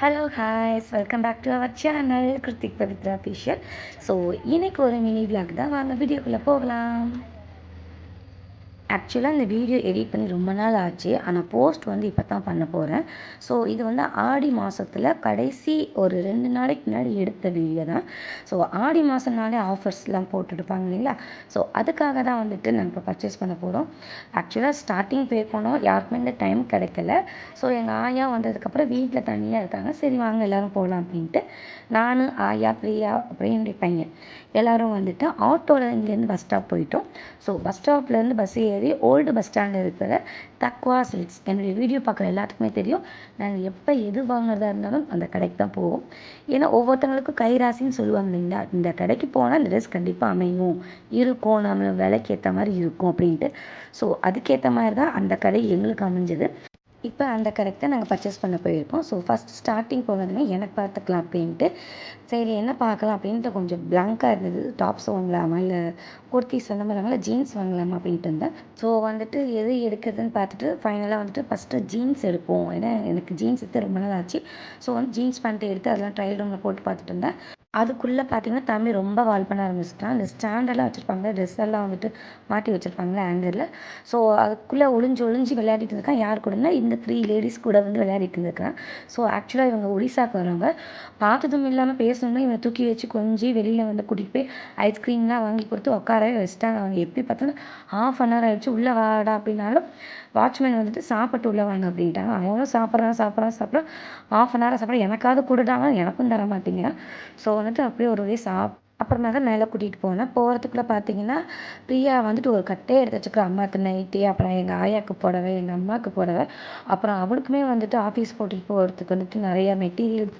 Hello hi's welcome back to our channel Krithik Pavithra official. So இன்னைக்கு ஒரு mini vlog தான், வாங்க வீடியோக்குள்ளே போகலாம். ஆக்சுவலாக இந்த வீடியோ எடிட் பண்ணி ரொம்ப நாள் ஆச்சு, ஆனால் போஸ்ட் வந்து இப்போ தான் பண்ண போகிறேன். ஸோ இது வந்து ஆடி மாதத்தில் கடைசி ஒரு 2 நாளைக்கு முன்னாடி எடுத்த வீடியோ தான். ஸோ ஆடி மாதம்னாலே ஆஃபர்ஸ்லாம் போட்டுருப்பாங்க இல்லைங்களா? ஸோ அதுக்காக தான் வந்துட்டு நாங்கள் இப்போ பர்ச்சேஸ் பண்ண போகிறோம். ஆக்சுவலாக ஸ்டார்டிங் பே பண்ணோம், யாருக்குமே இந்த டைம் கிடைக்கல. ஸோ எங்கள் ஆயா வந்ததுக்கப்புறம் வீட்டில் தனியாக இருக்காங்க, சரி வாங்க எல்லோரும் போகலாம் அப்படின்ட்டு நான், ஆயா, பிரியா, அப்புறம் என்னுடைய பையன் எல்லோரும் வந்துட்டு ஆட்டோவில் இங்கேருந்து பஸ் ஸ்டாப் போயிட்டோம். ஸோ பஸ் ஸ்டாப்லேருந்து பஸ் ஏறி ஓல்டு பஸ் ஸ்டாண்டில் இருக்கிற தக்வா சில்க்ஸ், என்னுடைய வீடியோ பார்க்குற எல்லாத்துக்குமே தெரியும், நாங்கள் எப்போ எது வாங்குறதா இருந்தாலும் அந்த கடைக்கு தான் போவோம். ஏன்னா ஒவ்வொருத்தவங்களுக்கும் கைராசின்னு சொல்லுவாங்க இல்லைங்களா, இந்த கடைக்கு போனால் இந்த ட்ரெஸ் கண்டிப்பாக அமையும், இருக்கும், நம்ம விலைக்கு ஏற்ற மாதிரி இருக்கும் அப்படின்ட்டு. ஸோ அதுக்கேற்ற மாதிரி தான் அந்த கடை எங்களுக்கு அமைஞ்சது. இப்போ அந்த கடைக்கு தான் நாங்கள் பர்ச்சேஸ் பண்ண போயிருக்கோம். ஸோ ஃபஸ்ட் ஸ்டார்டிங் போனதுமே எனக்கு பார்த்துக்கலாம் அப்படின்ட்டு, சரி என்ன பார்க்கலாம் அப்படின்ட்டு கொஞ்சம் பிளாங்காக இருந்தது. டாப்ஸ் வாங்கலாமா, இல்லை குர்த்திஸ் அந்த மாதிரி வாங்கலாம், ஜீன்ஸ் வாங்கலாமா அப்படின்ட்டு இருந்தேன். ஸோ வந்துட்டு எது எடுக்கிறதுன்னு பார்த்துட்டு ஃபைனலாக வந்துட்டு ஃபஸ்ட்டு ஜீன்ஸ் எடுப்போம், ஏன்னா எனக்கு ஜீன்ஸ் எடுத்து ரொம்ப நாள் ஆச்சு. ஸோ வந்து ஜீன்ஸ் பேண்ட்டு எடுத்து அதெல்லாம் ட்ரையல் ரூமில் போட்டு பார்த்துட்டு இருந்தேன். அதுக்குள்ளே பார்த்தீங்கன்னா தம்பி ரொம்ப வால் பண்ண ஆரம்பிச்சிட்டான். இந்த ஸ்டாண்டெல்லாம் வச்சுருப்பாங்க, ட்ரெஸ் எல்லாம் வந்துட்டு மாட்டி வச்சுருப்பாங்களே ஹேங்கரில். ஸோ அதுக்குள்ளே ஒளிஞ்சு ஒளிஞ்சு விளையாடிட்டு இருக்கான். யார் கூடனா இந்த 3 லேடிஸ் கூட வந்து விளையாடிட்டு இருந்திருக்கான். ஸோ ஆக்சுவலாக இவங்க ஒடிசாக்கு வரவங்க. பார்த்ததும் இல்லாமல் பேசணும்னா இவனை தூக்கி வச்சு கொஞ்சம் வெளியில் வந்து கூட்டிகிட்டு போய் ஐஸ்கிரீம்லாம் வாங்கி கொடுத்து உட்காரவே வச்சுட்டாங்க. அவங்க எப்படி பார்த்தாலும் ½ ஆகிடுச்சு. உள்ளே வாடா அப்படின்னாலும் வாட்ச்மேன் வந்துட்டு சாப்பிட்டு உள்ளே வாங்க அப்படின்ட்டாங்க. அவங்களும் சாப்பிட்றான் சாப்பிட்ற எனக்காவது கொடுடாங்க, எனக்கும் தர மாட்டீங்க. ஸோ வந்துட்டு அப்படியே ஒரு வழி அப்புறமா தான் மேலே கூட்டிகிட்டு போனேன். போகிறதுக்குள்ளே பார்த்தீங்கன்னா பிரியா வந்துட்டு ஒரு கட்டையே எடுத்து வச்சுக்கிறா. அம்மாவுக்கு நைட்டி, அப்புறம் எங்கள் ஆயாவுக்கு புடவை, எங்கள் அம்மாவுக்கு புடவை, அப்புறம் அவளுக்குமே வந்துட்டு ஆஃபீஸ் போட்டுட்டு போகிறதுக்கு வந்துட்டு நிறைய மெட்டீரியல்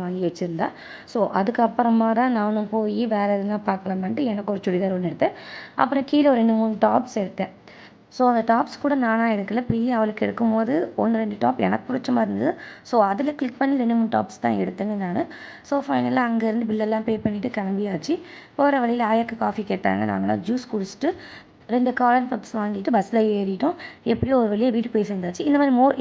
வாங்கி வச்சுருந்தா. ஸோ அதுக்கப்புறமா தான் நானும் போய் வேறு எதுனா பார்க்கலாமான்ட்டு எனக்கு ஒரு சுடிதார் ஒன்று எடுத்தேன். அப்புறம் கீழே ஒரு 2, 3 டாப்ஸ் எடுத்தேன். ஸோ அந்த டாப்ஸ் கூட நானாக எடுக்கல, பிரியா அவளுக்கு எடுக்கும்போது 1, 2 டாப் எனக்கு பிடிச்ச மாதிரி இருந்தது. ஸோ அதில் கிளிக் பண்ணி 2, 3 டாப்ஸ் தான் எடுத்தேங்க நான். ஸோ ஃபைனலாக அங்கேருந்து பில்லெல்லாம் பே பண்ணிவிட்டு கிளம்பியாச்சு. போகிற வழியில் ஆயாக்கு காஃபி கேட்டாங்க, நாங்களாம் ஜூஸ் குடிச்சிட்டு 2 காளான் பப்ஸ் வாங்கிட்டு பஸ்ஸில் ஏறிட்டோம். எப்படியோ ஒரு வழியாக வீட்டுக்கு போய் சேர்ந்தாச்சு. இந்த மாதிரி மோர்